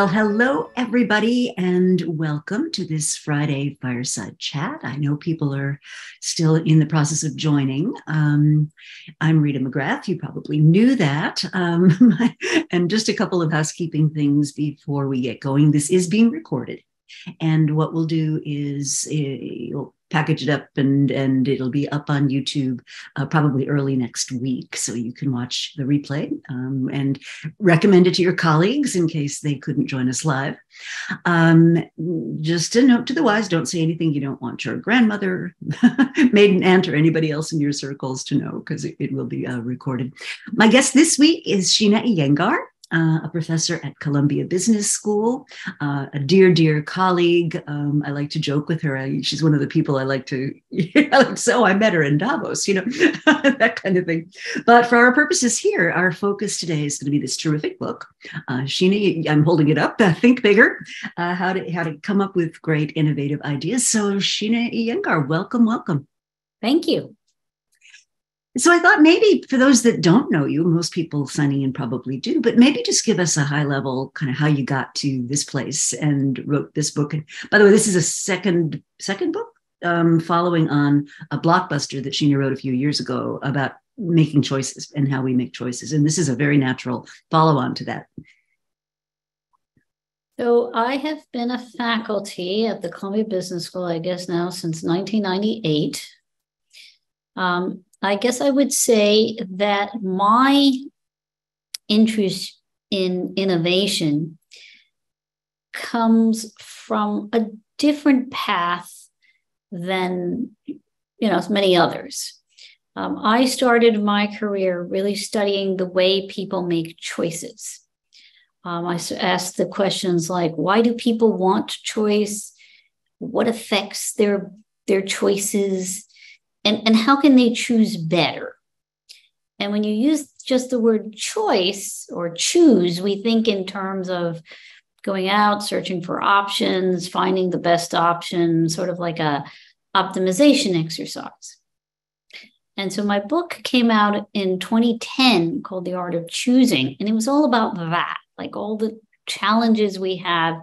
Well, hello, everybody, and welcome to this Friday Fireside Chat. I know people are still in the process of joining. I'm Rita McGrath. You probably knew that. And just a couple of housekeeping things before we get going. This is being recorded. And what we'll do is we'll package it up and it'll be up on YouTube probably early next week. So you can watch the replay and recommend it to your colleagues in case they couldn't join us live. Just a note to the wise, don't say anything you don't want your grandmother, maiden aunt, or anybody else in your circles to know, because it will be recorded. My guest this week is Sheena Iyengar. A professor at Columbia Business School, a dear, dear colleague. I like to joke with her. She's one of the people I like to, so I met her in Davos, that kind of thing. But for our purposes here, our focus today is going to be this terrific book. Sheena, I'm holding it up, Think Bigger, how to come up with great innovative ideas. So Sheena Iyengar, welcome. Thank you. So I thought maybe for those that don't know you, most people signing in probably do, but maybe just give us a high level kind of how you got to this place and wrote this book. And by the way, this is a second book following on a blockbuster that Sheena wrote a few years ago about making choices and how we make choices. And this is a very natural follow-on to that. So I have been a faculty at the Columbia Business School, I guess now since 1998. I guess I would say that my interest in innovation comes from a different path than, many others. I started my career really studying the way people make choices. I asked the questions like, why do people want choice? What affects their choices? And how can they choose better? And when you use just the word choice or choose, we think in terms of going out, searching for options, finding the best option, sort of like a optimization exercise. And so my book came out in 2010 called The Art of Choosing. And it was all about that, like all the challenges we have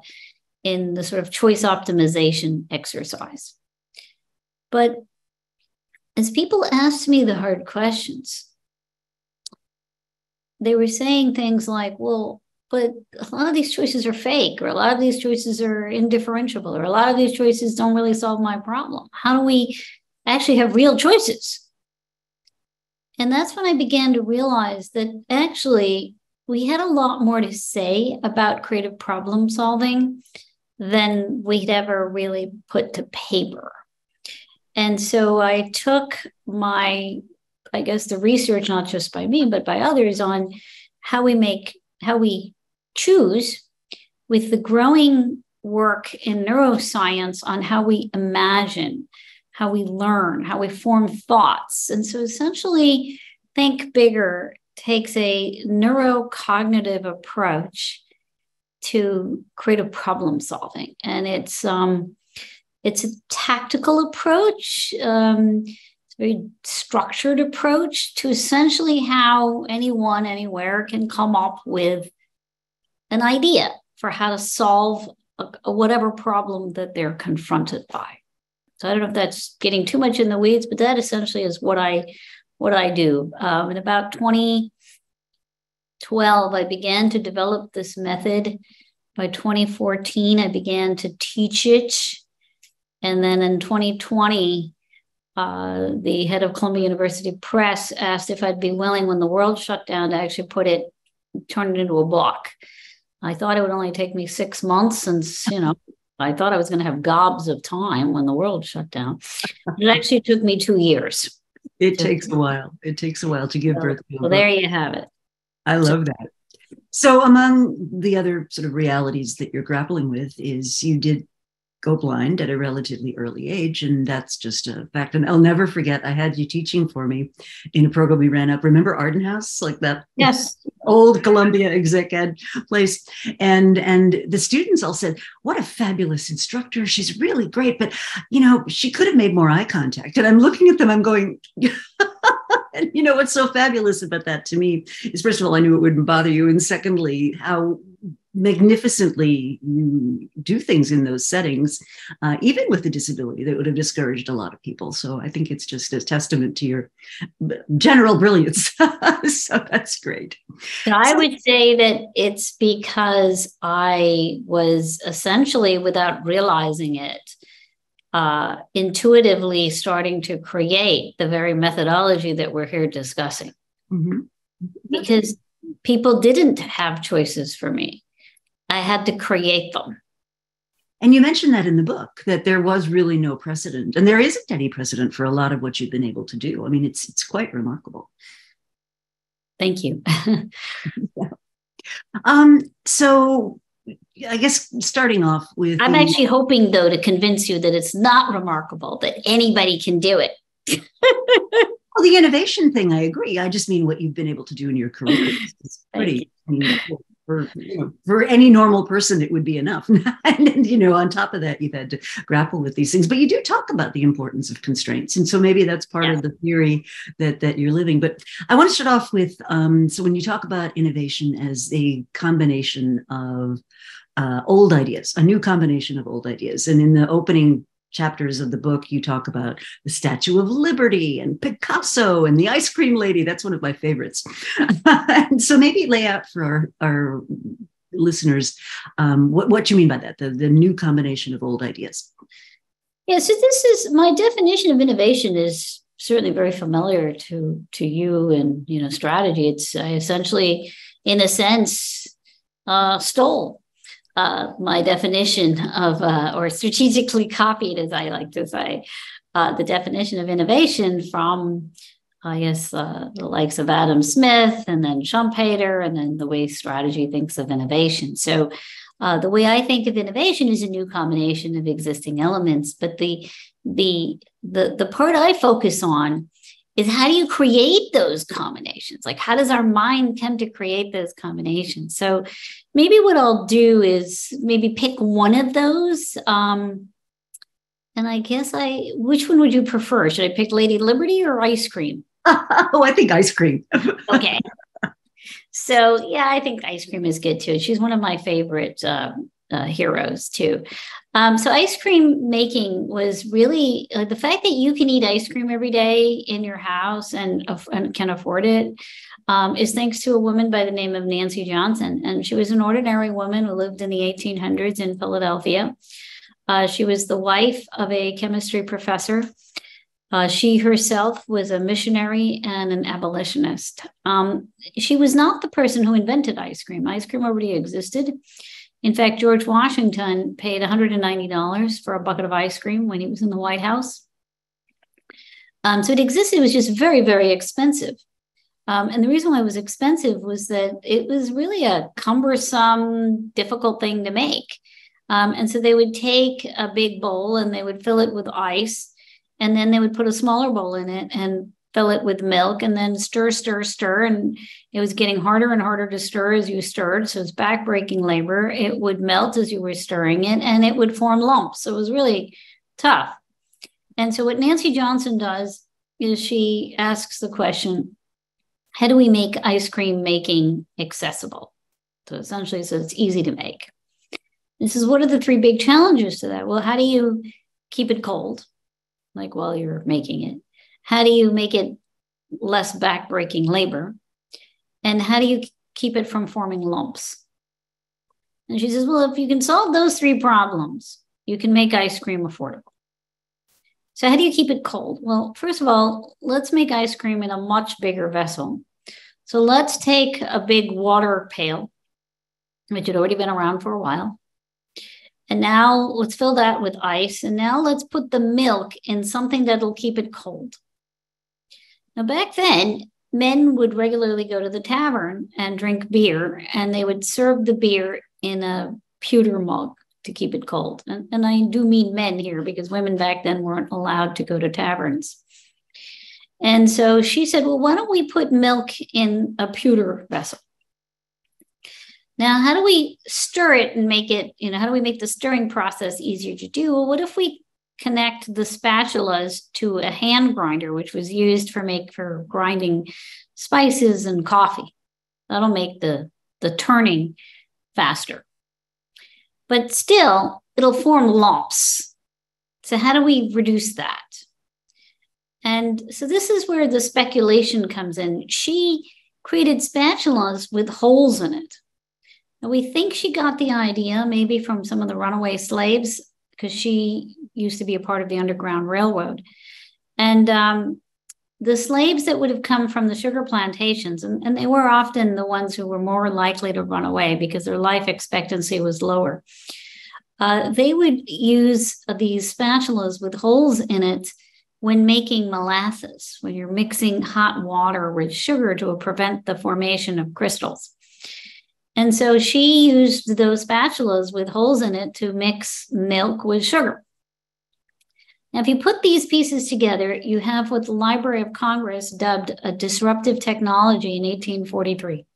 in the sort of choice optimization exercise. But as people asked me the hard questions, they were saying things like, well, but a lot of these choices are fake, or a lot of these choices are indifferentiable, or a lot of these choices don't really solve my problem. How do we actually have real choices? And that's when I began to realize that actually we had a lot more to say about creative problem solving than we'd ever really put to paper. And so I took the research, not just by me, but by others, on how we choose, with the growing work in neuroscience on how we imagine, how we learn, how we form thoughts. And so essentially, Think Bigger takes a neurocognitive approach to creative problem solving. And it's a tactical approach, it's a very structured approach to essentially how anyone, anywhere can come up with an idea for how to solve whatever problem that they're confronted by. So I don't know if that's getting too much in the weeds, but that essentially is what I do. In about 2012, I began to develop this method. By 2014, I began to teach it. And then in 2020, the head of Columbia University Press asked if I'd be willing, when the world shut down, to actually turn it into a book. I thought it would only take me 6 months since, I thought I was going to have gobs of time when the world shut down. It actually took me 2 years. It takes a while. It takes a while to give birth to a book. Well, there you have it. I love that. So among the other sort of realities that you're grappling with is you did go blind at a relatively early age, and that's just a fact. And I'll never forget, I had you teaching for me in a program we ran up. Remember Arden House, like that? Yes. Old Columbia exec ed place. And the students all said, what a fabulous instructor. She's really great, but she could have made more eye contact. And I'm looking at them, I'm going, and what's so fabulous about that to me is, first of all, I knew it wouldn't bother you. And secondly, how magnificently you do things in those settings, even with a disability that would have discouraged a lot of people. So I think it's just a testament to your general brilliance. So that's great. So I would say that it's because I was essentially, without realizing it, intuitively starting to create the very methodology that we're here discussing. Mm-hmm. Because people didn't have choices for me. I had to create them. And you mentioned that in the book, that there was really no precedent, and there isn't any precedent for a lot of what you've been able to do. I mean, it's quite remarkable. Thank you. So I guess starting off with... I'm actually hoping, though, to convince you that it's not remarkable, that anybody can do it. Well, the innovation thing, I agree. I just mean what you've been able to do in your career. It's pretty... For any normal person, it would be enough. And, on top of that, you've had to grapple with these things. But you do talk about the importance of constraints. And so maybe that's part of the theory that you're living. But I want to start off with, so when you talk about innovation as a combination of old ideas, a new combination of old ideas. And in the opening chapters of the book, you talk about the Statue of Liberty and Picasso and the ice cream lady. That's one of my favorites. And so maybe lay out for our listeners what you mean by that, the new combination of old ideas. Yeah, so this is my definition of innovation is certainly very familiar to you and, strategy. It's I essentially, in a sense, stole my definition of, or strategically copied, as I like to say, the definition of innovation from, I guess, the likes of Adam Smith and then Schumpeter, and then the way strategy thinks of innovation. So the way I think of innovation is a new combination of existing elements. But the part I focus on is how do you create those combinations? Like, how does our mind tend to create those combinations? So maybe what I'll do is maybe pick one of those. And I guess which one would you prefer? Should I pick Lady Liberty or ice cream? Oh, I think ice cream. Okay. So, yeah, I think ice cream is good too. She's one of my favorite heroes too. So ice cream making was really the fact that you can eat ice cream every day in your house and can afford it is thanks to a woman by the name of Nancy Johnson. And she was an ordinary woman who lived in the 1800s in Philadelphia. She was the wife of a chemistry professor. She herself was a missionary and an abolitionist. She was not the person who invented ice cream. Ice cream already existed. In fact, George Washington paid $190 for a bucket of ice cream when he was in the White House. So it existed. It was just very, very expensive. And the reason why it was expensive was that it was really a cumbersome, difficult thing to make. And so they would take a big bowl and they would fill it with ice. And then they would put a smaller bowl in it and fill it with milk and then stir. And it was getting harder and harder to stir as you stirred. So it's backbreaking labor. It would melt as you were stirring it and it would form lumps. So it was really tough. And so what Nancy Johnson does is she asks the question, how do we make ice cream making accessible? So essentially, so it's easy to make. This is what are the three big challenges to that? Well, how do you keep it cold, like while you're making it? How do you make it less backbreaking labor? And how do you keep it from forming lumps? And she says, well, if you can solve those three problems, you can make ice cream affordable. So how do you keep it cold? Well, first of all, let's make ice cream in a much bigger vessel. So let's take a big water pail, which had already been around for a while. And now let's fill that with ice. And now let's put the milk in something that'll keep it cold. Now, back then, men would regularly go to the tavern and drink beer, and they would serve the beer in a pewter mug to keep it cold. And I do mean men here because women back then weren't allowed to go to taverns. And so she said, well, why don't we put milk in a pewter vessel? Now, how do we stir it and make it, how do we make the stirring process easier to do? Well, what if we connect the spatulas to a hand grinder, which was used for grinding spices and coffee? That'll make the turning faster. but still it'll form lumps. So how do we reduce that? And so this is where the speculation comes in. She created spatulas with holes in it. And we think she got the idea maybe from some of the runaway slaves, because she used to be a part of the Underground Railroad. And the slaves that would have come from the sugar plantations, and they were often the ones who were more likely to run away because their life expectancy was lower. They would use these spatulas with holes in it when making molasses, when you're mixing hot water with sugar to prevent the formation of crystals. And so she used those spatulas with holes in it to mix milk with sugar. Now, if you put these pieces together, you have what the Library of Congress dubbed a disruptive technology in 1843.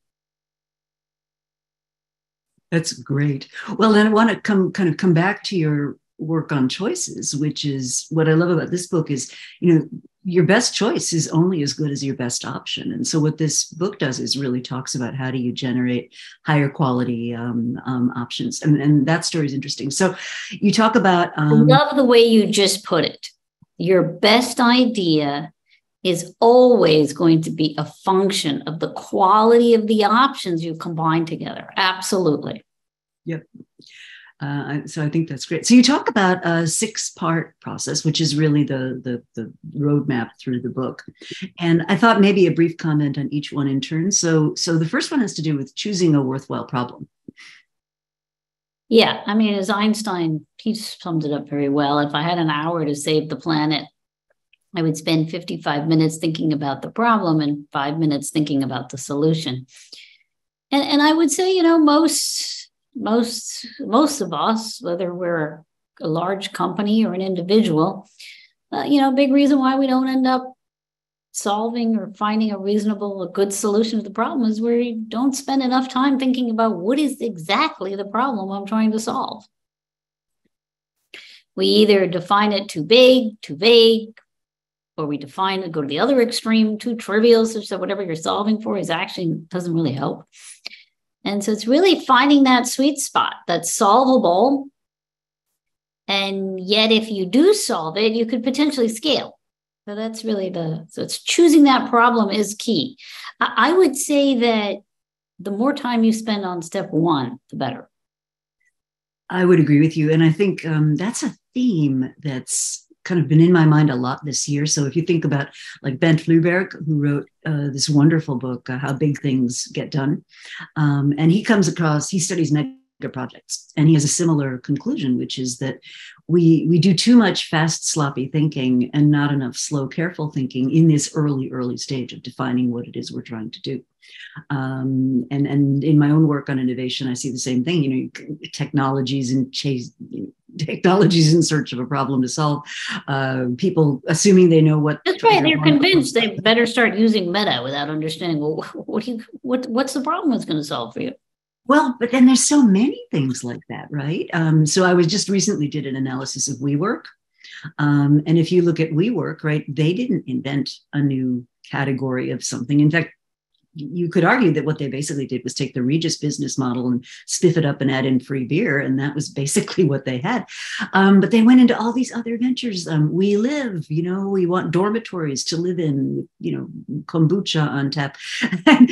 That's great. Well, then I want to come back to your work on choices, which is what I love about this book is, your best choice is only as good as your best option. And so what this book does is really talks about how do you generate higher quality options. And that story is interesting. So you talk about... I love the way you just put it. Your best idea is always going to be a function of the quality of the options you combine together. Absolutely. Yep. So I think that's great. So you talk about a 6-part process, which is really the roadmap through the book. And I thought maybe a brief comment on each one in turn. So the first one has to do with choosing a worthwhile problem. Yeah, I mean, as Einstein, he summed it up very well. If I had an hour to save the planet, I would spend 55 minutes thinking about the problem and 5 minutes thinking about the solution. And I would say, most of us, whether we're a large company or an individual, a big reason why we don't end up solving or finding a good solution to the problem is we don't spend enough time thinking about what is exactly the problem I'm trying to solve. We either define it too big, too vague, or we define it, go to the other extreme, too trivial, such that whatever you're solving for doesn't really help. And so it's really finding that sweet spot that's solvable. And yet, if you do solve it, you could potentially scale. So that's really so it's choosing that problem is key. I would say that the more time you spend on step 1, the better. I would agree with you. And I think that's a theme that's kind of been in my mind a lot this year. So if you think about like Bent Fluberg, who wrote this wonderful book, How Big Things Get Done. And he studies mega projects, and he has a similar conclusion, which is that we do too much fast, sloppy thinking and not enough slow, careful thinking in this early stage of defining what it is we're trying to do. And in my own work on innovation, I see the same thing. Technologies in search of a problem to solve. People assuming they know what. That's right. They're convinced they better start using Meta without understanding. Well, what's the problem it's going to solve for you? Well, but then there's so many things like that, right? So I just recently did an analysis of WeWork. And if you look at WeWork, right, they didn't invent a new category of something. In fact, you could argue that what they basically did was take the Regis business model and spiff it up and add in free beer. And that was basically what they had. But they went into all these other ventures. We live, we want dormitories to live in, kombucha on tap.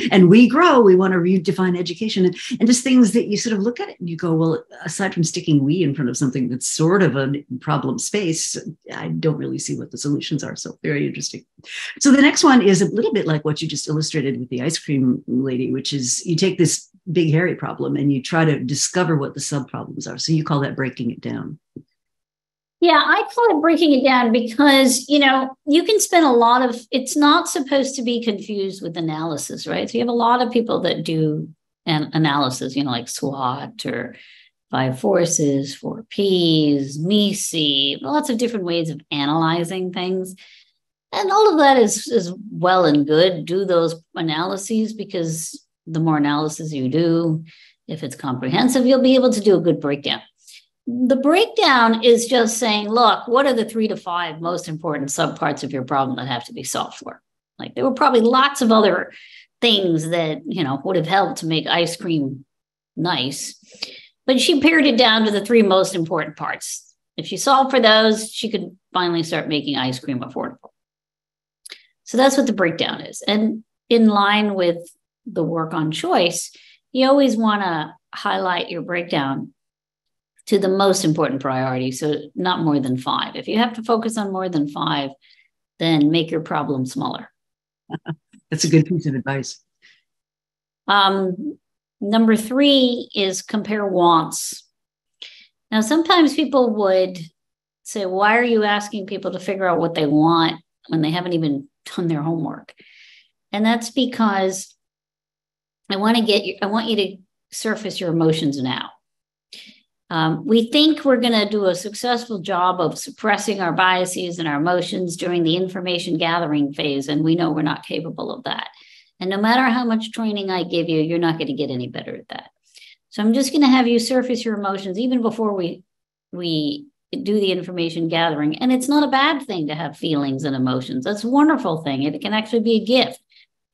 And we grow, we want to redefine education. And just things that you sort of look at it and you go, well, aside from sticking we in front of something that's sort of a problem space, I don't really see what the solutions are. So very interesting. So the next one is a little bit like what you just illustrated with the ice cream lady, which is you take this big hairy problem and you try to discover what the sub-problems are. So you call that breaking it down. Yeah, I call it breaking it down because, you can spend it's not supposed to be confused with analysis, right? So you have a lot of people that do an analysis, like SWOT or 5 forces, 4 Ps, MECE, lots of different ways of analyzing things. And all of that is well and good. Do those analyses, because the more analysis you do, if it's comprehensive, you'll be able to do a good breakdown. The breakdown is just saying, look, what are the 3 to 5 most important subparts of your problem that have to be solved for? Like there were probably lots of other things that, would have helped to make ice cream nice. But she pared it down to the three most important parts. If she solved for those, she could finally start making ice cream affordable. So that's what the breakdown is. And in line with the work on choice, you always want to highlight your breakdown to the most important priority. So not more than 5. If you have to focus on more than 5, then make your problem smaller. That's a good piece of advice. Number 3 is compare wants. Now, sometimes people would say, why are you asking people to figure out what they want when they haven't even done their homework? And that's because I want you to surface your emotions now. We think we're going to do a successful job of suppressing our biases and our emotions during the information gathering phase, and we know we're not capable of that. And no matter how much training I give you, you're not going to get any better at that. So I'm just going to have you surface your emotions even before we do the information gathering. And it's not a bad thing to have feelings and emotions. That's a wonderful thing. It can actually be a gift.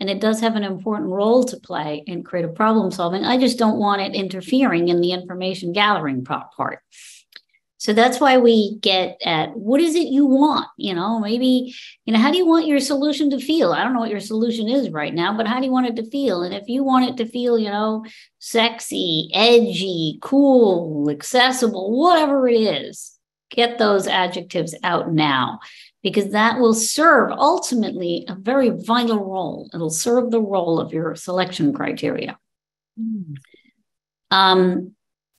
And it does have an important role to play in creative problem solving. I just don't want it interfering in the information gathering part. So that's why we get at what is it you want? Maybe, how do you want your solution to feel? I don't know what your solution is right now, but how do you want it to feel? And if you want it to feel, sexy, edgy, cool, accessible, whatever it is, get those adjectives out now, because that will serve ultimately a very vital role. It'll serve the role of your selection criteria.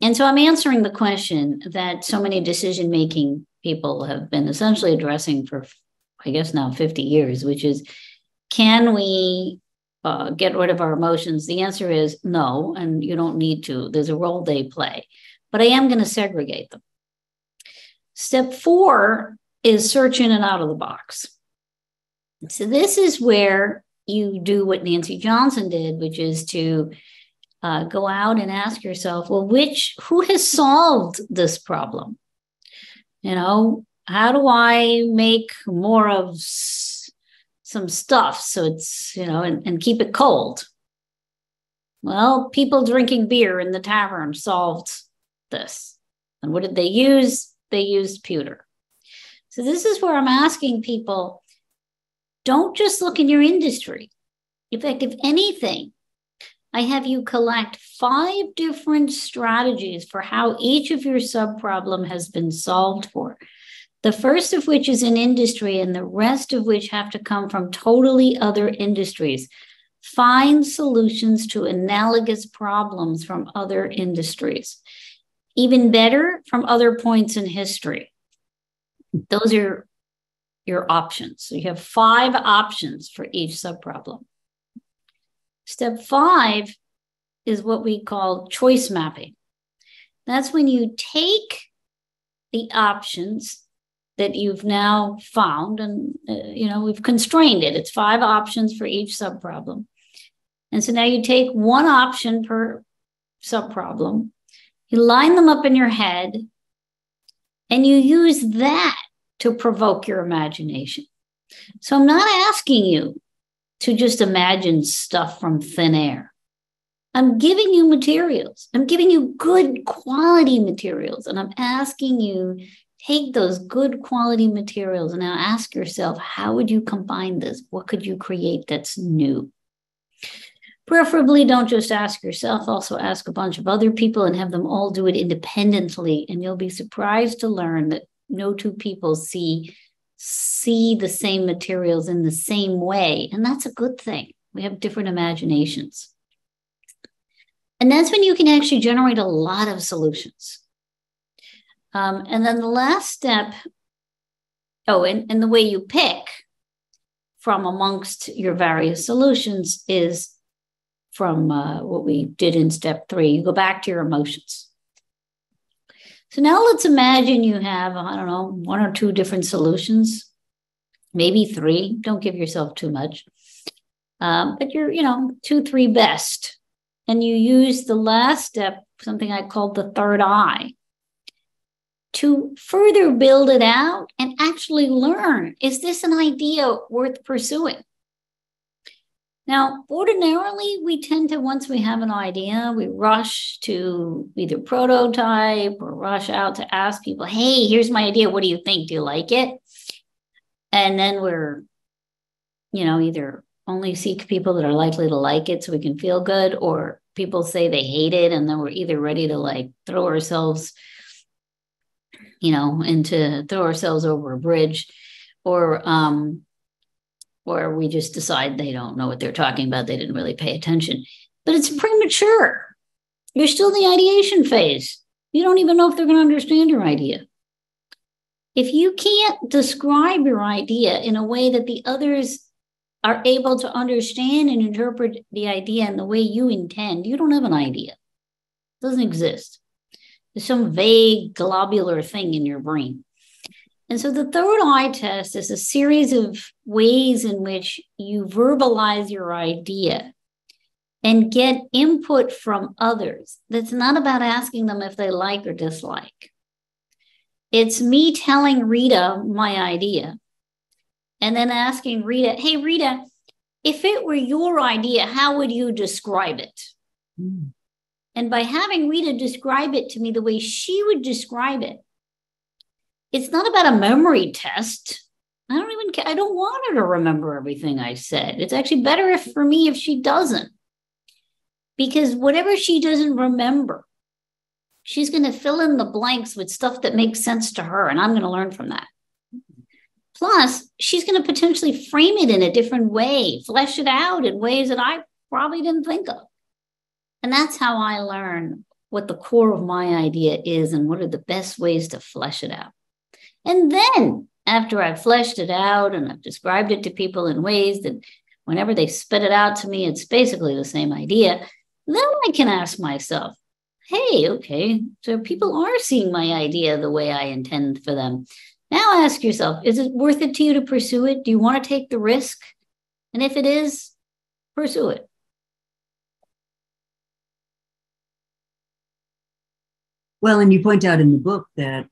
And so I'm answering the question that so many decision-making people have been essentially addressing for, I guess now 50 years, which is, can we get rid of our emotions? The answer is no, and you don't need to. There's a role they play. But I am going to segregate them. Step 4 is search in and out of the box. So this is where you do what Nancy Johnson did, which is to go out and ask yourself, well, who has solved this problem? How do I make more of some stuff so it's, and keep it cold? Well, people drinking beer in the tavern solved this. And what did they use? They used pewter. So this is where I'm asking people, don't just look in your industry. In fact, if anything, I have you collect 5 different strategies for how each of your subproblem has been solved for. The first of which is in industry, and the rest of which have to come from totally other industries. Find solutions to analogous problems from other industries. Even better, from other points in history. Those are your options. So you have 5 options for each subproblem. Step 5 is what we call choice mapping. That's when you take the options that you've now found, and we've constrained it. It's 5 options for each subproblem. And so now you take one option per subproblem, you line them up in your head, and you use that to provoke your imagination. So I'm not asking you to just imagine stuff from thin air. I'm giving you materials. I'm giving you good quality materials. And I'm asking you, take those good quality materials and now ask yourself, how would you combine this? What could you create that's new? Preferably don't just ask yourself, also ask a bunch of other people and have them all do it independently. And you'll be surprised to learn that no 2 people see the same materials in the same way. And that's a good thing. We have different imaginations. And that's when you can actually generate a lot of solutions. And then the last step, and the way you pick from amongst your various solutions is from what we did in step 3. You go back to your emotions. So now let's imagine you have, 1 or 2 different solutions, maybe 3. Don't give yourself too much. But you're, 2, 3 best. And you use the last step, something I called the third eye, to further build it out and actually learn, is this an idea worth pursuing? Now, ordinarily, we tend to, once we have an idea, we rush to either prototype or rush out to ask people, hey, here's my idea. What do you think? Do you like it? And then we're, either only seek people that are likely to like it so we can feel good, or people say they hate it. And then we're either ready to throw ourselves over a bridge, or we just decide they don't know what they're talking about. They didn't really pay attention. But it's premature. You're still in the ideation phase. You don't even know if they're going to understand your idea. If you can't describe your idea in a way that the others are able to understand and interpret the idea in the way you intend, you don't have an idea. It doesn't exist. There's some vague globular thing in your brain. And so the third eye test is a series of ways in which you verbalize your idea and get input from others. That's not about asking them if they like or dislike. It's me telling Rita my idea and then asking Rita, hey, Rita, if it were your idea, how would you describe it? Mm. And by having Rita describe it to me the way she would describe it, it's not about a memory test. I don't even care. I don't want her to remember everything I said. It's actually better for me if she doesn't. Because whatever she doesn't remember, she's going to fill in the blanks with stuff that makes sense to her, and I'm going to learn from that. Plus, she's going to potentially frame it in a different way, flesh it out in ways that I probably didn't think of. And that's how I learn what the core of my idea is and what are the best ways to flesh it out. And then after I've fleshed it out and I've described it to people in ways that whenever they spit it out to me, it's basically the same idea, then I can ask myself, hey, okay, so people are seeing my idea the way I intend for them. Now ask yourself, is it worth it to you to pursue it? Do you want to take the risk? And if it is, pursue it. Well, and you point out in the book that,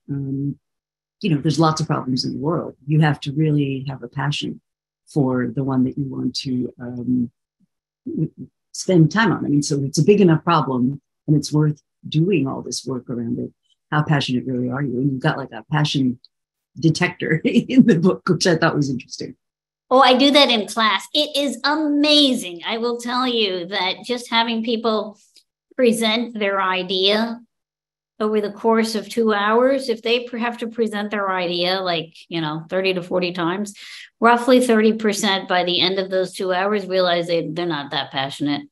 there's lots of problems in the world. You have to really have a passion for the one that you want to spend time on. I mean, so it's a big enough problem and it's worth doing all this work around it. How passionate really are you? And you've got a passion detector in the book, which I thought was interesting. Oh, I do that in class. It is amazing. I will tell you that just having people present their idea over the course of 2 hours, if they have to present their idea 30 to 40 times, roughly 30% by the end of those 2 hours realize they're not that passionate.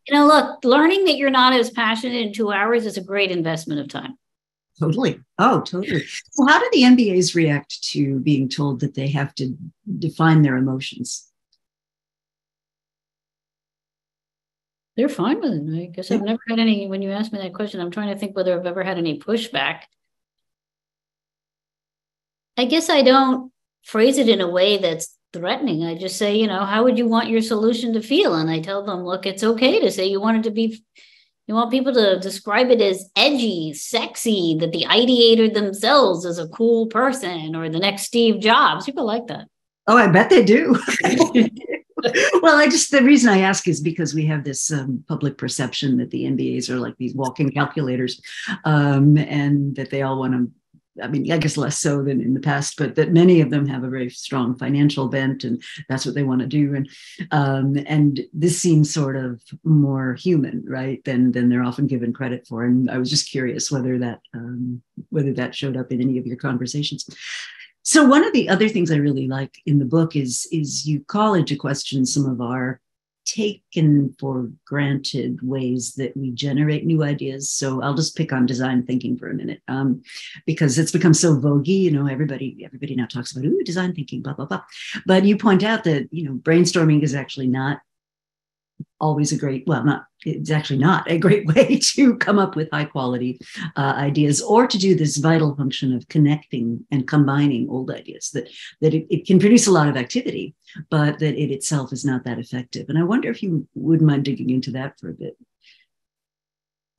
Look, learning that you're not as passionate in 2 hours is a great investment of time. Totally. Oh, totally. So how do the MBAs react to being told that they have to define their emotions? They're fine with it. I guess I've never had any, when you asked me that question, I'm trying to think whether I've ever had any pushback. I guess I don't phrase it in a way that's threatening. I just say, how would you want your solution to feel? And I tell them, look, it's okay to say you want people to describe it as edgy, sexy, that the ideator themselves is a cool person or the next Steve Jobs. People like that. Oh, I bet they do. Well, the reason I ask is because we have this public perception that the MBAs are like these walking calculators, and that they all want to, I guess less so than in the past, but that many of them have a very strong financial bent and that's what they want to do. And this seems sort of more human, right, than they're often given credit for. And I was just curious whether that showed up in any of your conversations. So one of the other things I really like in the book is you call into question some of our taken for granted ways that we generate new ideas. So I'll just pick on design thinking for a minute, because it's become so voguey. Everybody now talks about design thinking, blah blah blah. But you point out that brainstorming is actually not always it's actually not a great way to come up with high quality ideas, or to do this vital function of connecting and combining old ideas, that it can produce a lot of activity, but that it itself is not that effective. And I wonder if you wouldn't mind digging into that for a bit.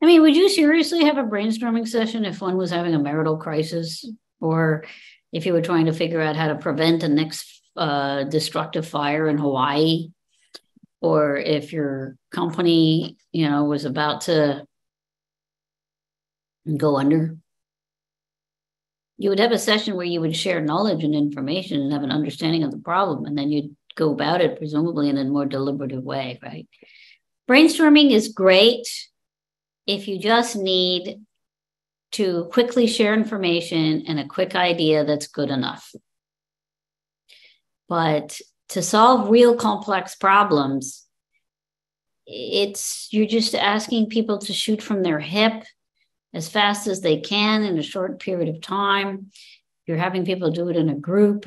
Would you seriously have a brainstorming session if one was having a marital crisis, or if you were trying to figure out how to prevent the next destructive fire in Hawaii? or if your company, was about to go under, you would have a session where you would share knowledge and information and have an understanding of the problem, and then you'd go about it presumably in a more deliberative way, right? Brainstorming is great if you just need to quickly share information and a quick idea that's good enough. But to solve real complex problems, you're just asking people to shoot from their hip as fast as they can in a short period of time. You're having people do it in a group,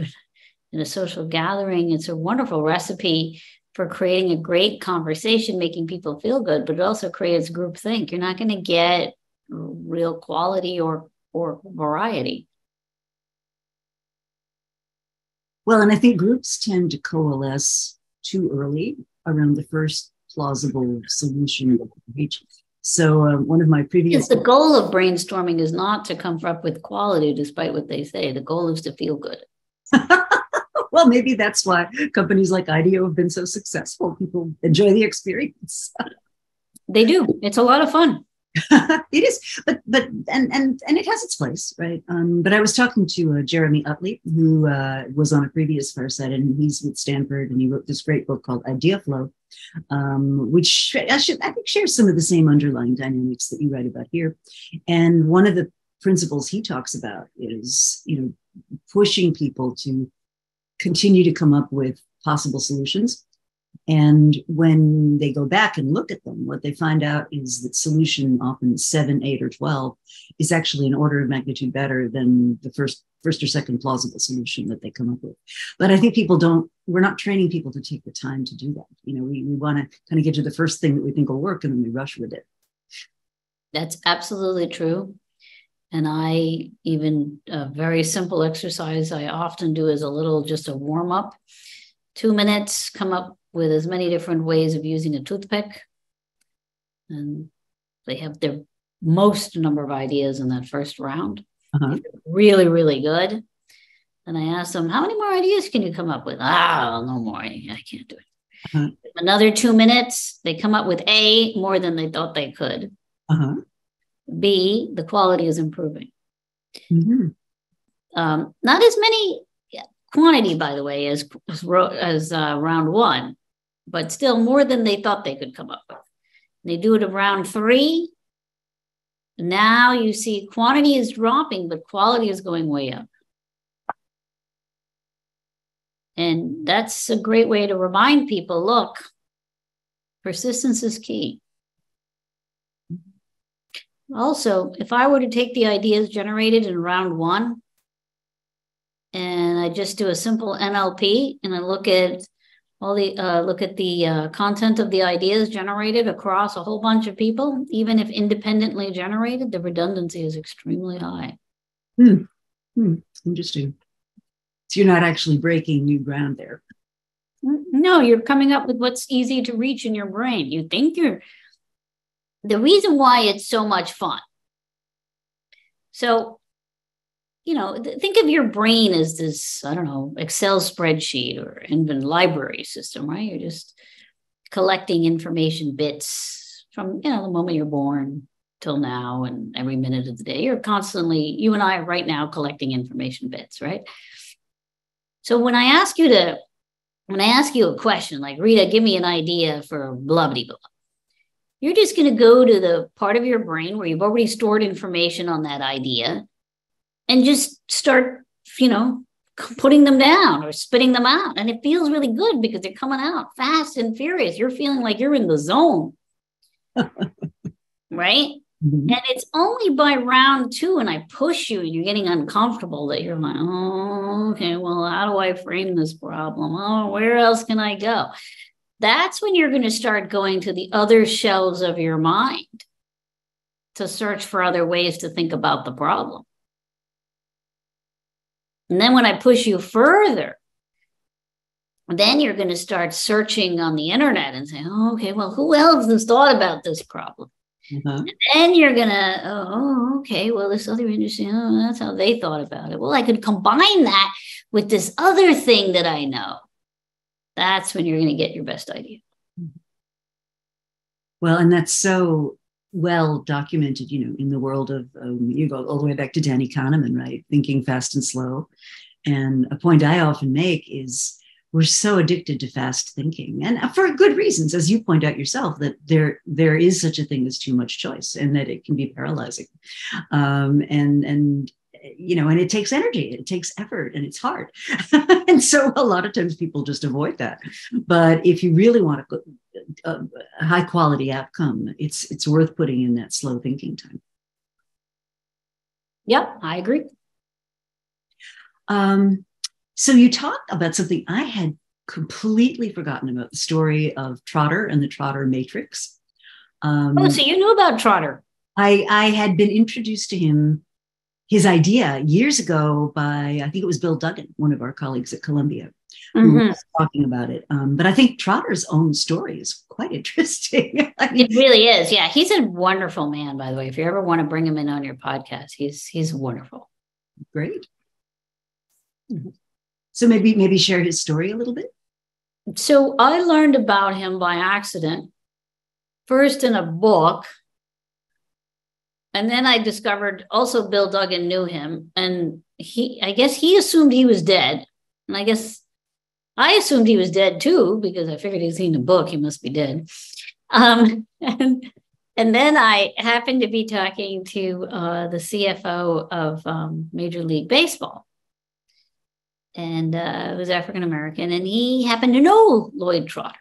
in a social gathering. It's a wonderful recipe for creating a great conversation, making people feel good, but it also creates groupthink. You're not going to get real quality or variety. Well, and I think groups tend to coalesce too early around the first plausible solution that they reach. So one of my previous... The goal of brainstorming is not to come up with quality, despite what they say. The goal is to feel good. Well, maybe that's why companies like IDEO have been so successful. People enjoy the experience. They do. It's a lot of fun. It is, but it has its place, right? But I was talking to Jeremy Utley, who was on a previous Fireside, and he's with Stanford, and he wrote this great book called Idea Flow, which I think shares some of the same underlying dynamics that you write about here. And one of the principles he talks about is, pushing people to continue to come up with possible solutions. And when they go back and look at them, what they find out is that solution often 7, 8, or 12 is actually an order of magnitude better than the first or second plausible solution that they come up with. But I think we're not training people to take the time to do that. We want to kind of get to the first thing that we think will work, and then we rush with it. That's absolutely true. And a very simple exercise I often do is just a warm up. 2 minutes, come up with as many different ways of using a toothpick. And they have their most number of ideas in that first round. Uh-huh. Really, really good. And I ask them, how many more ideas can you come up with? No more. I can't do it. Uh-huh. Another 2 minutes, they come up with A, more than they thought they could. Uh-huh. B, the quality is improving. Mm-hmm. Not as many quantity, by the way, as round one, but still more than they thought they could come up with. They do it at round 3. Now you see quantity is dropping, but quality is going way up. And that's a great way to remind people, look, persistence is key. Also, if I were to take the ideas generated in round 1, and I just do a simple NLP, and I look at the content of the ideas generated across a whole bunch of people, even if independently generated, the redundancy is extremely high. Interesting. So you're not actually breaking new ground there. No, you're coming up with what's easy to reach in your brain. You think the reason why it's so much fun. So, think of your brain as this, Excel spreadsheet or even library system, right? You're just collecting information bits from, the moment you're born till now, and every minute of the day. You're constantly, you and I are right now collecting information bits, right? So when I ask you a question like, Rita, give me an idea for blah, blah, blah, you're just going to go to the part of your brain where you've already stored information on that idea and just start, putting them down or spitting them out. And it feels really good because they're coming out fast and furious. You're feeling like you're in the zone, right? Mm-hmm. And it's only by round 2 and I push you and you're getting uncomfortable that you're like, oh, okay, well, how do I frame this problem? Oh, where else can I go? That's when you're going to start going to the other shelves of your mind to search for other ways to think about the problem. And then when I push you further, then you're going to start searching on the internet and say, oh, okay, well, who else has thought about this problem? Mm-hmm. And then you're going to, okay, well, this other industry, that's how they thought about it. Well, I could combine that with this other thing that I know. That's when you're going to get your best idea. Well, and that's so well documented, in the world of, you go all the way back to Danny Kahneman, right? Thinking fast and slow. And a point I often make is we're so addicted to fast thinking, and for good reasons, as you point out yourself, that there is such a thing as too much choice, and that it can be paralyzing. And and it takes energy, it takes effort, and it's hard. And so a lot of times people just avoid that. But if you really want a high quality outcome, it's worth putting in that slow thinking time. Yep, I agree. So you talked about something I had completely forgotten about, the story of Trotter and the Trotter Matrix. So you knew about Trotter. I had been introduced to his idea years ago by, I think it was Bill Duggan, one of our colleagues at Columbia, who was talking about it. But I think Trotter's own story is quite interesting. It really is. Yeah, he's a wonderful man, by the way. If you ever want to bring him in on your podcast, he's wonderful. Great. So maybe share his story a little bit. So I learned about him by accident, first in a book. And then I discovered also Bill Duggan knew him. And I guess he assumed he was dead. And I guess I assumed he was dead too, because I figured he's seen a book, he must be dead. And then I happened to be talking to the CFO of Major League Baseball. And it was African-American, and he happened to know Lloyd Trotter.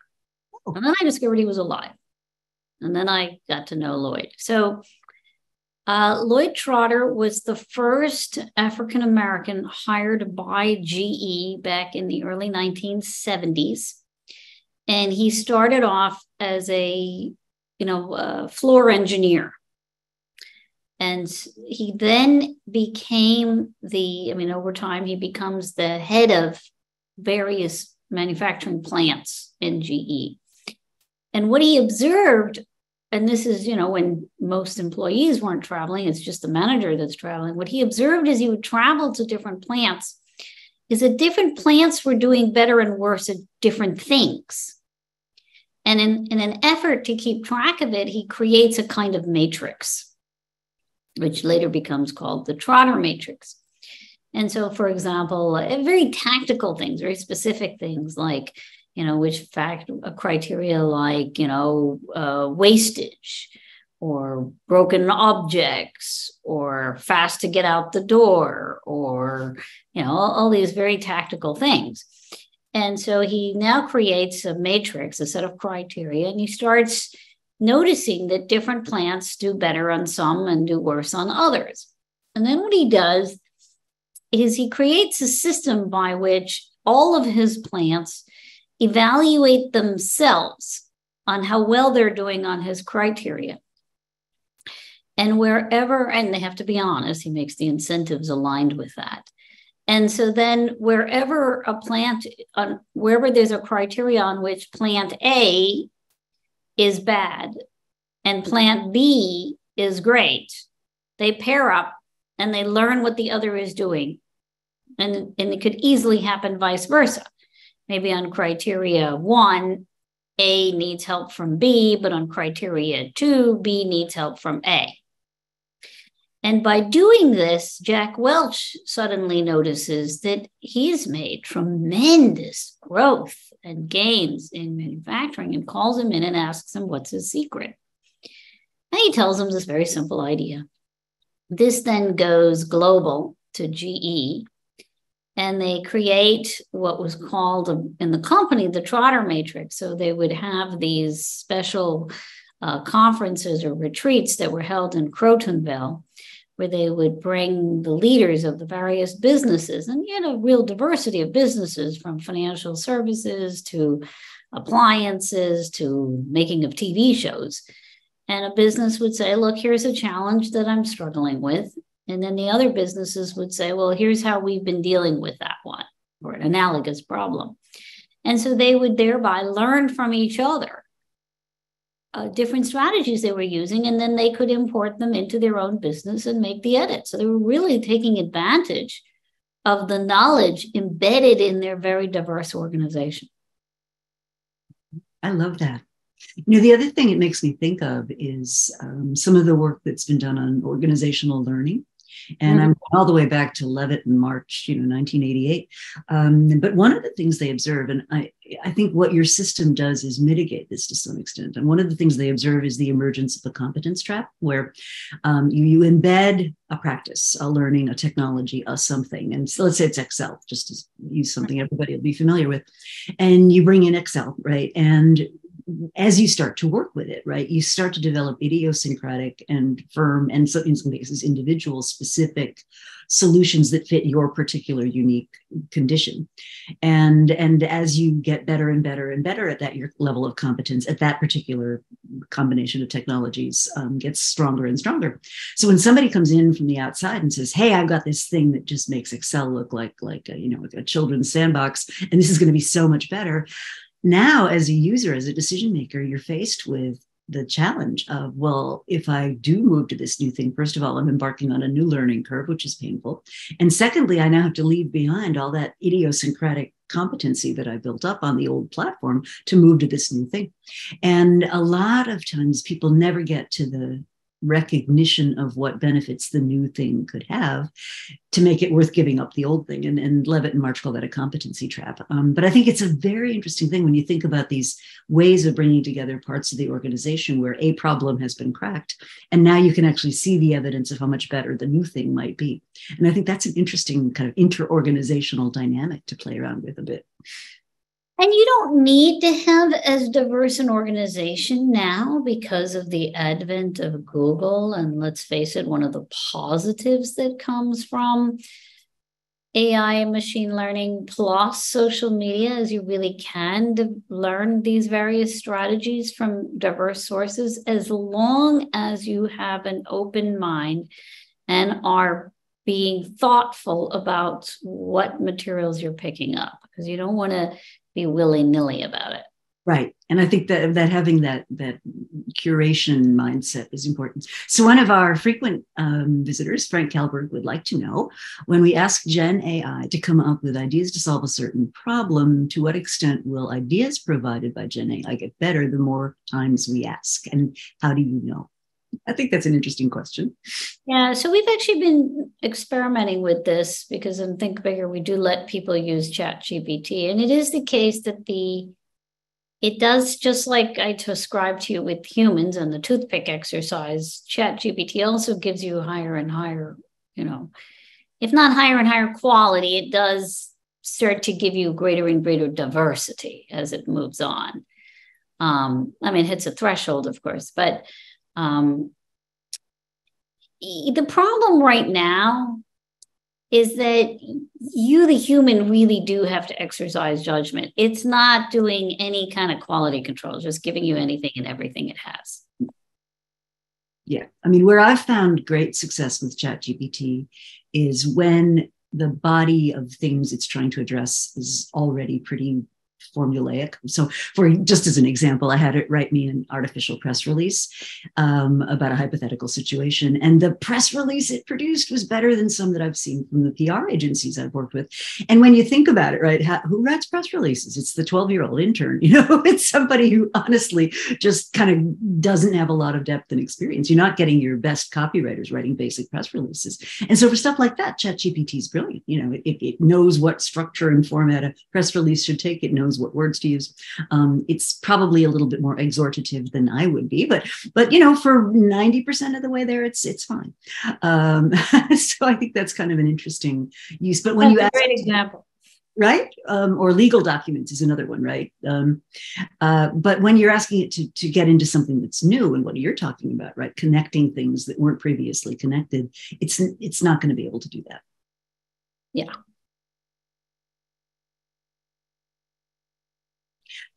And then I discovered he was alive. And then I got to know Lloyd. So Lloyd Trotter was the first African-American hired by GE back in the early 1970s. And he started off as a floor engineer. And he then became over time, he becomes the head of various manufacturing plants in GE. And what he observed, and this is, when most employees weren't traveling, it's just the manager that's traveling. What he observed as he would travel to different plants is that different plants were doing better and worse at different things. And in an effort to keep track of it, he creates a kind of matrix, which later becomes called the Trotter Matrix. And so, for example, very tactical things, very specific things like, criteria like, wastage or broken objects or fast to get out the door or, all these very tactical things. And so he now creates a matrix, a set of criteria, and he starts noticing that different plants do better on some and do worse on others. And then what he does is he creates a system by which all of his plants evaluate themselves on how well they're doing on his criteria. And and they have to be honest, he makes the incentives aligned with that. And so then wherever there's a criteria on which plant A is bad and plant B is great, they pair up and they learn what the other is doing. And it could easily happen vice versa. Maybe on criteria 1, A needs help from B, but on criteria 2, B needs help from A. And by doing this, Jack Welch suddenly notices that he's made tremendous growth and gains in manufacturing and calls him in and asks him what's his secret. And he tells him this very simple idea. This then goes global to GE, and they create what was called in the company the Trotter Matrix. So they would have these special conferences or retreats that were held in Crotonville, where they would bring the leaders of the various businesses, and a real diversity of businesses, from financial services to appliances to making of TV shows. And a business would say, look, here's a challenge that I'm struggling with. And then the other businesses would say, well, here's how we've been dealing with that one, or an analogous problem. And so they would thereby learn from each other different strategies they were using, and then they could import them into their own business and make the edit. So they were really taking advantage of the knowledge embedded in their very diverse organization. I love that. The other thing it makes me think of is some of the work that's been done on organizational learning. And I'm going all the way back to Levitt in March, 1988. But one of the things they observe, and I think what your system does is mitigate this to some extent. And one of the things they observe is the emergence of the competence trap, where you embed a practice, a learning, a technology, a something. And so let's say it's Excel, just to use something everybody will be familiar with. And you bring in Excel, right? And as you start to work with it, right, you start to develop idiosyncratic and firm, and so in some cases, individual specific solutions that fit your particular unique condition. And as you get better and better and better at that, your level of competence at that particular combination of technologies gets stronger and stronger. So when somebody comes in from the outside and says, "Hey, I've got this thing that just makes Excel look like a children's sandbox, and this is going to be so much better," now, as a user, as a decision maker, you're faced with the challenge of, well, if I do move to this new thing, first of all, I'm embarking on a new learning curve, which is painful. And secondly, I now have to leave behind all that idiosyncratic competency that I built up on the old platform to move to this new thing. And a lot of times people never get to the recognition of what benefits the new thing could have to make it worth giving up the old thing. And Levitt and March call that a competency trap. But I think it's a very interesting thing when you think about these ways of bringing together parts of the organization where a problem has been cracked, and now you can actually see the evidence of how much better the new thing might be. And I think that's an interesting kind of inter-organizational dynamic to play around with a bit. And you don't need to have as diverse an organization now because of the advent of Google. And let's face it, one of the positives that comes from AI and machine learning plus social media is you really can learn these various strategies from diverse sources, as long as you have an open mind and are being thoughtful about what materials you're picking up, because you don't want to be willy-nilly about it. Right. And I think that having that curation mindset is important. So one of our frequent visitors, Frank Kalberg, would like to know, when we ask Gen AI to come up with ideas to solve a certain problem, to what extent will ideas provided by Gen AI get better the more times we ask? And how do you know? I think that's an interesting question. Yeah, so we've actually been experimenting with this because in Think Bigger, we do let people use ChatGPT. And it is the case that it does, just like I described to you with humans and the toothpick exercise, ChatGPT also gives you higher and higher, if not higher and higher quality, it does start to give you greater and greater diversity as it moves on. It hits a threshold, of course, but the problem right now is that you, the human, really do have to exercise judgment. It's not doing any kind of quality control, just giving you anything and everything it has. Yeah. Where I've found great success with ChatGPT is when the body of things it's trying to address is already pretty formulaic. So just as an example, I had it write me an artificial press release about a hypothetical situation. And the press release it produced was better than some that I've seen from the PR agencies I've worked with. And when you think about it, right, who writes press releases? It's the 12-year-old intern, it's somebody who honestly just kind of doesn't have a lot of depth and experience. You're not getting your best copywriters writing basic press releases. And so for stuff like that, ChatGPT is brilliant. It knows what structure and format a press release should take. It knows what words to use. It's probably a little bit more exhortative than I would be, but for 90% of the way there, it's fine. So I think that's kind of an interesting use. But when that's a great example, right? Or legal documents is another one, right? But when you're asking it to get into something that's new and what you're talking about, right? Connecting things that weren't previously connected, it's not going to be able to do that. Yeah.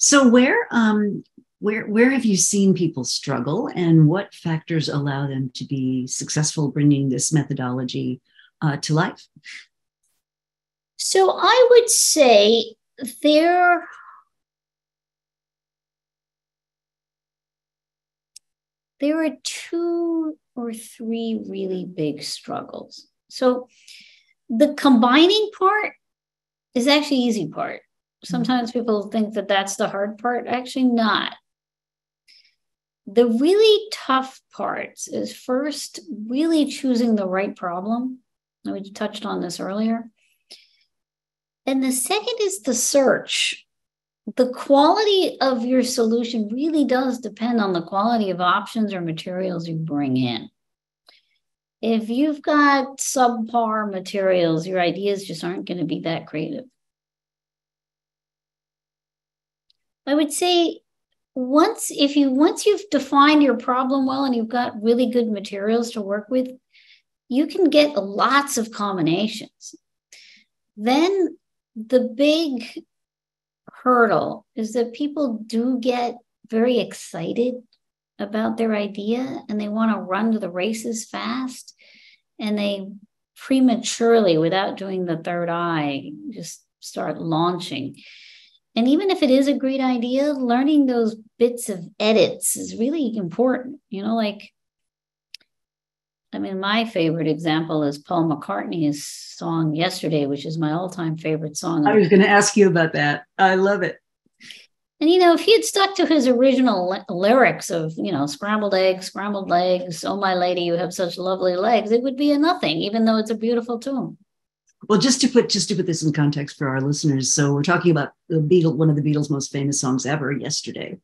So where have you seen people struggle, and what factors allow them to be successful bringing this methodology to life? So I would say there are 2 or 3 really big struggles. So the combining part is actually the easy part. Sometimes people think that that's the hard part. Actually not. The really tough parts is first really choosing the right problem. We touched on this earlier. And the second is the search. The quality of your solution really does depend on the quality of options or materials you bring in. If you've got subpar materials, your ideas just aren't going to be that creative. I would say once you've defined your problem well and you've got really good materials to work with, you can get lots of combinations. Then the big hurdle is that people do get very excited about their idea and they want to run to the races fast, and they prematurely, without doing the third eye, just start launching. And even if it is a great idea, learning those bits of edits is really important. My favorite example is Paul McCartney's song Yesterday, which is my all-time favorite song. I was going to ask you about that. I love it. And, if he had stuck to his original lyrics of, scrambled eggs, scrambled legs, oh, my lady, you have such lovely legs, it would be a nothing, even though it's a beautiful tune. Well, just to put this in context for our listeners. So we're talking about one of the Beatles' most famous songs ever, Yesterday,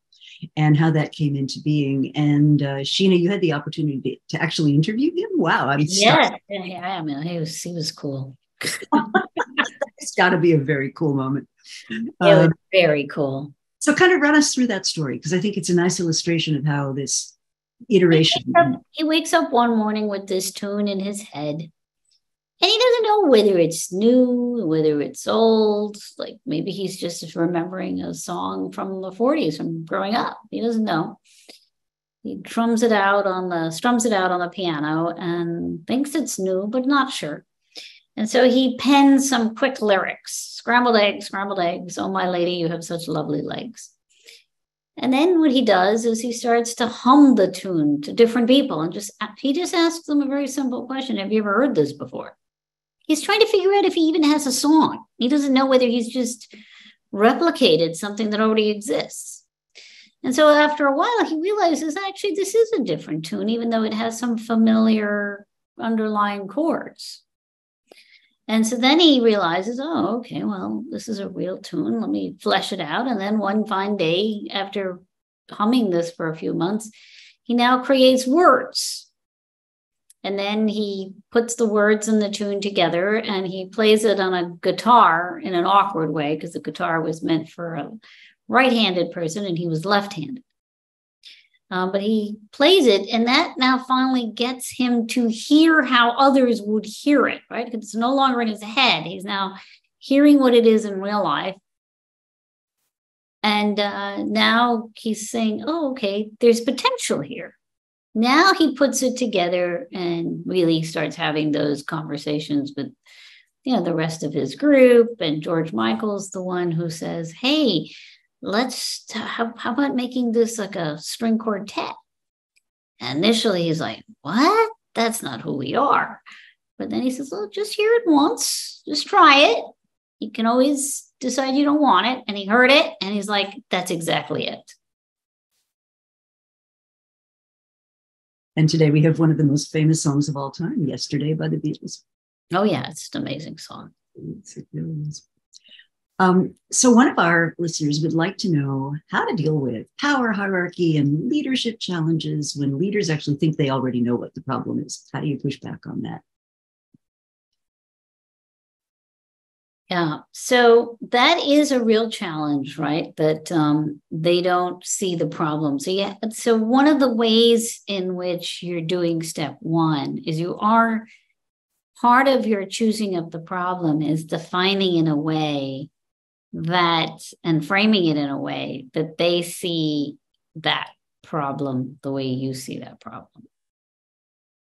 and how that came into being. And Sheena, you had the opportunity to actually interview him. Wow. Yeah, he was cool. It's got to be a very cool moment. It was very cool. So kind of run us through that story, because I think it's a nice illustration of how this iteration. He wakes up one morning with this tune in his head, and he doesn't know whether it's new, whether it's old. Like maybe he's just remembering a song from the 40s from growing up. He doesn't know. He strums it out on the piano and thinks it's new, but not sure. And so he pens some quick lyrics. Scrambled eggs, oh, my lady, you have such lovely legs. And then what he does is he starts to hum the tune to different people, and he just asks them a very simple question. Have you ever heard this before? He's trying to figure out if he even has a song. He doesn't know whether he's just replicated something that already exists. And so after a while, he realizes actually this is a different tune, even though it has some familiar underlying chords. And so then he realizes, oh, okay, well, this is a real tune. Let me flesh it out. And then one fine day, after humming this for a few months, he now creates words. And then he puts the words and the tune together, and he plays it on a guitar in an awkward way, because the guitar was meant for a right-handed person and he was left-handed. But he plays it, and that now finally gets him to hear how others would hear it, right? Because it's no longer in his head. He's now hearing what it is in real life. And now he's saying, oh, okay, there's potential here. Now he puts it together and really starts having those conversations with, the rest of his group. And George Michael's the one who says, hey, how about making this like a string quartet? And initially he's like, what? That's not who we are. But then he says, well, just hear it once. Just try it. You can always decide you don't want it. And he heard it, and he's like, that's exactly it. And today we have one of the most famous songs of all time, Yesterday by the Beatles. Oh, yeah, it's an amazing song. It really is. So one of our listeners would like to know how to deal with power hierarchy and leadership challenges when leaders actually think they already know what the problem is. How do you push back on that? Yeah, so that is a real challenge, right? That they don't see the problem. So one of the ways in which you're doing step one is part of your choosing of the problem is defining in a way and framing it in a way that they see that problem the way you see that problem.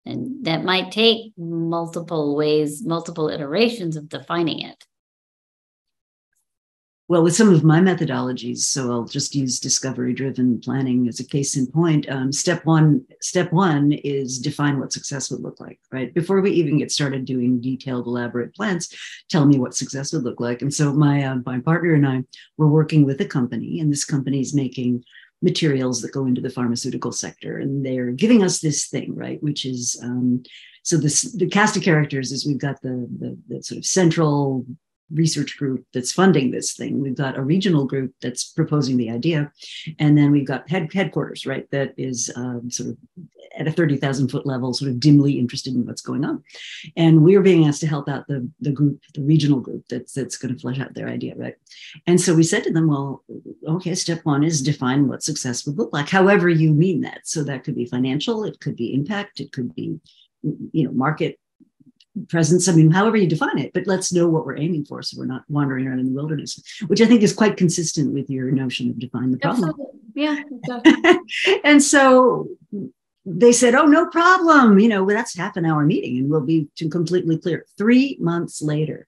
And that might take multiple iterations of defining it. Well, with some of my methodologies, so I'll just use discovery-driven planning as a case in point. Step one is define what success would look like, right? Before we even get started doing detailed, elaborate plans, tell me what success would look like. And so my partner and I were working with a company, and this company is making materials that go into the pharmaceutical sector. And they're giving us this thing, right, which is, so the cast of characters is we've got the sort of central research group that's funding this thing. We've got a regional group that's proposing the idea. And then we've got headquarters, right, that is sort of at a 30,000 foot level, sort of dimly interested in what's going on. And we're being asked to help out the group, the regional group that's going to flesh out their idea, right? And so we said to them, well, okay, step one is define what success would look like, however you mean that. So that could be financial, it could be impact, it could be, market presence. I mean, however you define it, but let's know what we're aiming for so we're not wandering around in the wilderness, which I think is quite consistent with your notion of define the problem. Absolutely. Yeah, exactly. And so they said, oh, no problem. That's half an hour meeting and we'll be completely clear. 3 months later,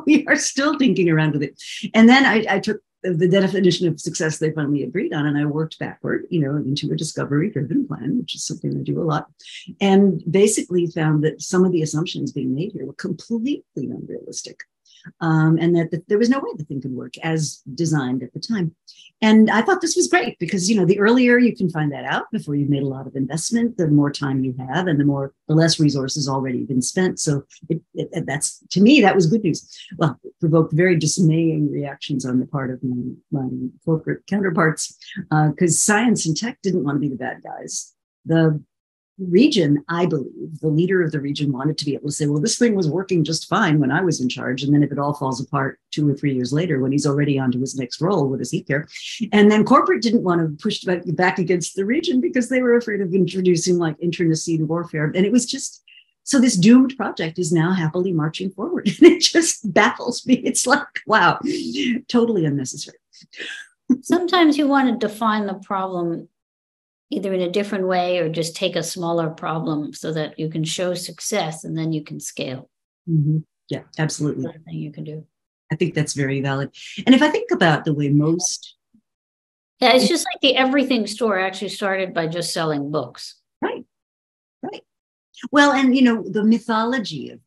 we are still thinking around with it. And then I took the definition of success they finally agreed on, and I worked backward, into a discovery-driven plan, which is something I do a lot, and basically found that some of the assumptions being made here were completely unrealistic, and that there was no way the thing could work as designed at the time. And I thought this was great because, the earlier you can find that out before you've made a lot of investment, the more time you have and the less resources already been spent. So that's, to me, that was good news. Well, it provoked very dismaying reactions on the part of my corporate counterparts because science and tech didn't want to be the bad guys. The region, I believe, the leader of the region wanted to be able to say, well, this thing was working just fine when I was in charge. And then if it all falls apart 2 or 3 years later, when he's already on to his next role, what does he care? And then corporate didn't want to push back against the region because they were afraid of introducing like internecine warfare. And it was just, so this doomed project is now happily marching forward. And it just baffles me. It's like, wow, totally unnecessary. Sometimes you want to define the problem either in a different way or just take a smaller problem so that you can show success and then you can scale. Mm-hmm. Yeah, absolutely. That's the thing you can do. I think that's very valid. And if I think about the way most... Yeah, it's just like the everything store actually started by just selling books. Right. Well, and, the mythology of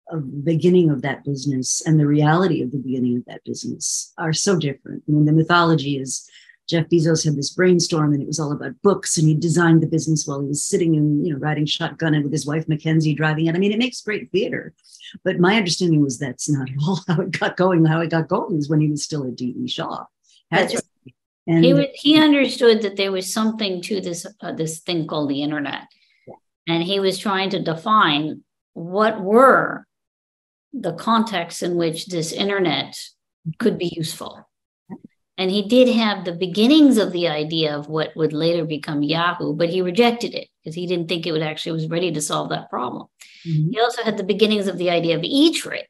the beginning of that business and the reality of the beginning of that business are so different. I mean, the mythology is Jeff Bezos had this brainstorm and it was all about books and he designed the business while he was sitting and, riding shotgun and with his wife, Mackenzie, driving it. I mean, it makes great theater, but my understanding was that's not at all how it got going. How it got going was when he was still at D.E. Shaw. That's right. And he understood that there was something to this thing called the internet. Yeah. And he was trying to define what were the contexts in which this internet could be useful. And he did have the beginnings of the idea of what would later become Yahoo, but he rejected it because he didn't think it was ready to solve that problem. Mm-hmm. He also had the beginnings of the idea of E-Trade.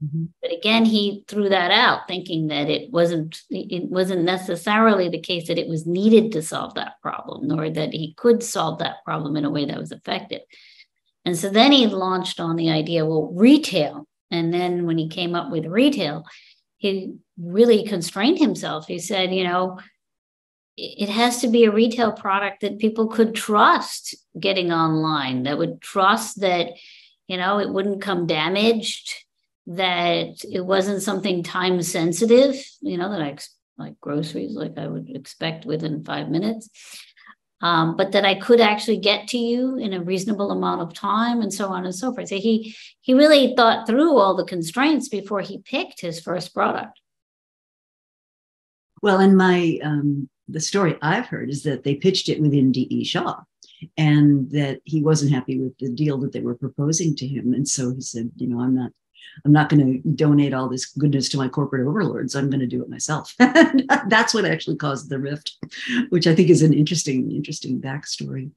Mm-hmm. But again, he threw that out, thinking that it wasn't necessarily the case that it was needed to solve that problem, nor that he could solve that problem in a way that was effective. And so then he launched on the idea, well, retail. And then when he came up with retail, he really constrained himself. He said, it has to be a retail product that people could trust getting online, that would trust that, it wouldn't come damaged, that it wasn't something time sensitive, that like groceries, like I would expect within 5 minutes, but that I could actually get to you in a reasonable amount of time and so on and so forth. So he really thought through all the constraints before he picked his first product. Well, and the story I've heard is that they pitched it within D.E. Shaw and that he wasn't happy with the deal that they were proposing to him. And so he said, I'm not going to donate all this goodness to my corporate overlords. I'm going to do it myself. That's what actually caused the rift, which I think is an interesting backstory.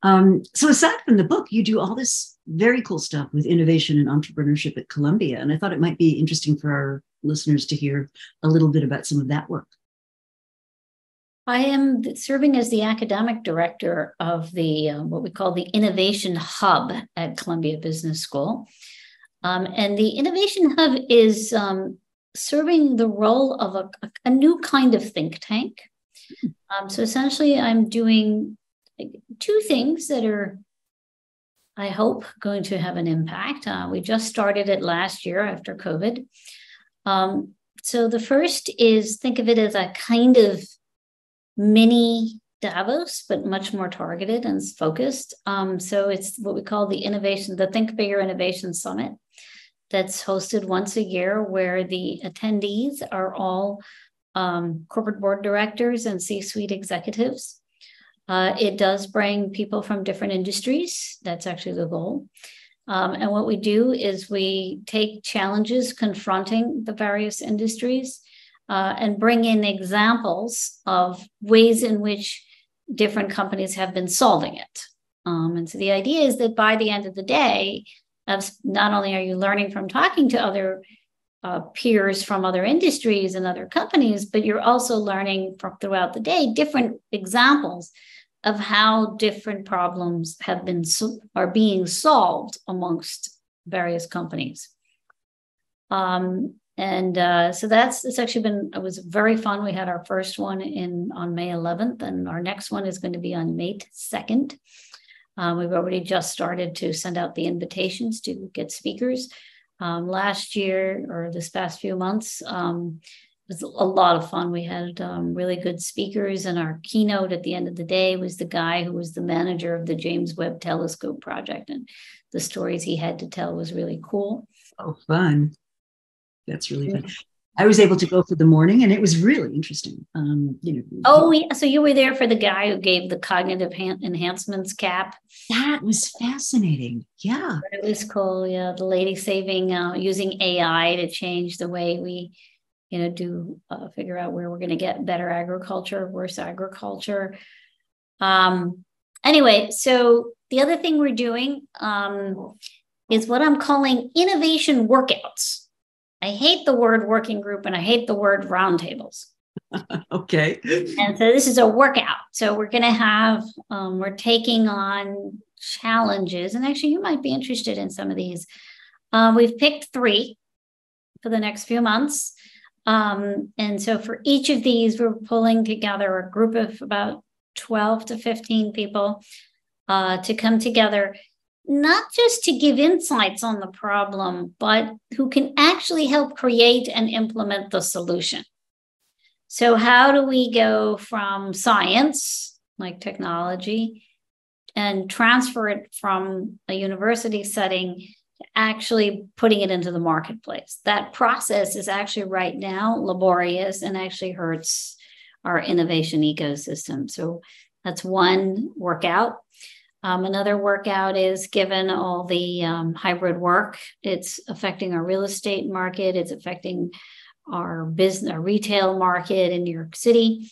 So aside from the book, you do all this very cool stuff with innovation and entrepreneurship at Columbia. And I thought it might be interesting for our listeners to hear a little bit about some of that work. I am serving as the academic director of the what we call the Innovation Hub at Columbia Business School. And the Innovation Hub is serving the role of a new kind of think tank. So essentially, I'm doing 2 things that are, I hope, going to have an impact. We just started it last year after COVID. So the first is, think of it as a kind of mini Davos, but much more targeted and focused. So it's what we call the Think Bigger Innovation Summit, that's hosted once a year, where the attendees are all corporate board directors and C-suite executives. It does bring people from different industries. That's actually the goal. And what we do is we take challenges confronting the various industries and bring in examples of ways in which different companies have been solving it. And so the idea is that by the end of the day, not only are you learning from talking to other peers from other industries and other companies, but you're also learning from throughout the day different examples of how different problems are being solved amongst various companies. So it's actually it was very fun. We had our first one on May 11th, and our next one is going to be on May 2nd. We've already just started to send out the invitations to get speakers. Last year, or this past few months, it was a lot of fun. We had really good speakers, and our keynote at the end of the day was the guy who was the manager of the James Webb Telescope project, and the stories he had to tell was really cool. Oh, fun. That's really fun. I was able to go for the morning, and it was really interesting. Oh, yeah. So you were there for the guy who gave the cognitive enhancements cap. That was fascinating. Yeah. It was cool. Yeah. The lady using AI to change the way we, figure out where we're going to get better agriculture, worse agriculture. Anyway, so the other thing we're doing is what I'm calling innovation workouts. I hate the word working group, and I hate the word roundtables. Okay. And so this is a workout. So we're going to have, we're taking on challenges, and actually you might be interested in some of these. We've picked 3 for the next few months. And so for each of these, we're pulling together a group of about 12 to 15 people to come together, not just to give insights on the problem, but who can actually help create and implement the solution. So how do we go from science, like technology, and transfer it from a university setting to actually putting it into the marketplace? That process is actually right now laborious and actually hurts our innovation ecosystem. So that's one workout. Another workout is, given all the hybrid work, it's affecting our real estate market. It's affecting our retail market in New York City.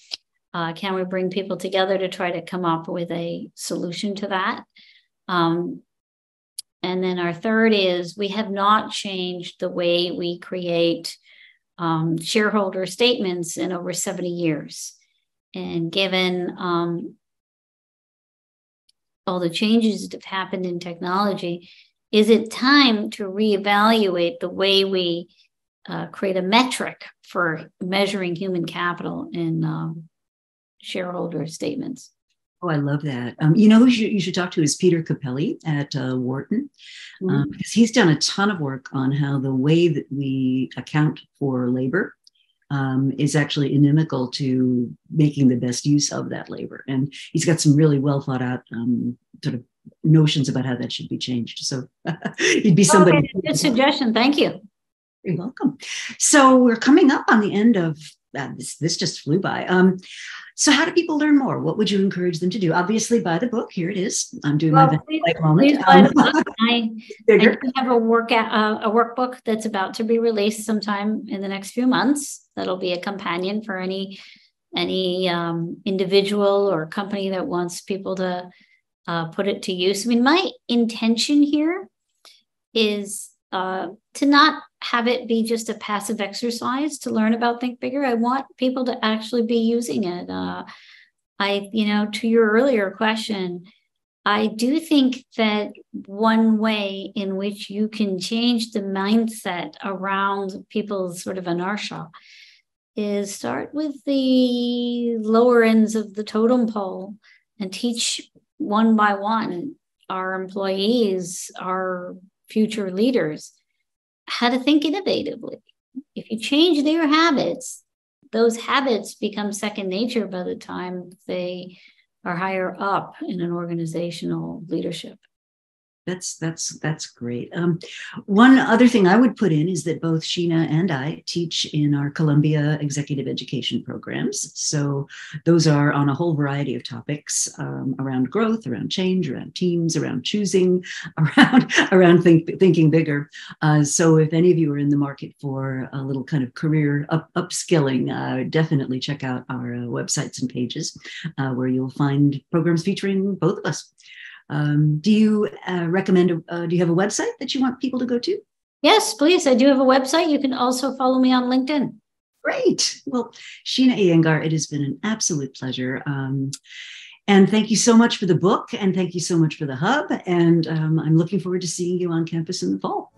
Can we bring people together to try to come up with a solution to that? And then our third is, we have not changed the way we create shareholder statements in over 70 years. And given all the changes that have happened in technology, is it time to reevaluate the way we create a metric for measuring human capital in shareholder statements? Oh, I love that. Who you should talk to is Peter Capelli at Wharton, because he's done a ton of work on how the way that we account for labor is actually inimical to making the best use of that labor. And he's got some really well thought out sort of notions about how that should be changed. So he'd be somebody. Okay, good suggestion. Thank you. You're welcome. So we're coming up on the end of this just flew by. So how do people learn more? What would you encourage them to do? Obviously, buy the book. Here it is. I'm doing my best moment. Please buy the book. I have a workbook that's about to be released sometime in the next few months. That'll be a companion for any individual or company that wants people to put it to use. I mean, my intention here is to not have it be just a passive exercise to learn about Think Bigger. I want people to actually be using it. To your earlier question, I do think that one way in which you can change the mindset around people's sort of inertia is start with the lower ends of the totem pole and teach one by one our employees, our future leaders, how to think innovatively. If you change their habits, those habits become second nature by the time they are higher up in an organizational leadership. That's great. One other thing I would put in is that both Sheena and I teach in our Columbia executive education programs. So those are on a whole variety of topics around growth, around change, around teams, around choosing, around thinking bigger. So if any of you are in the market for a little kind of career upskilling, definitely check out our websites and pages where you'll find programs featuring both of us. Do you recommend, do you have a website that you want people to go to? Yes, please. I do have a website. You can also follow me on LinkedIn. Great. Well, Sheena Iyengar, it has been an absolute pleasure. And thank you so much for the book, and thank you so much for the hub. And I'm looking forward to seeing you on campus in the fall.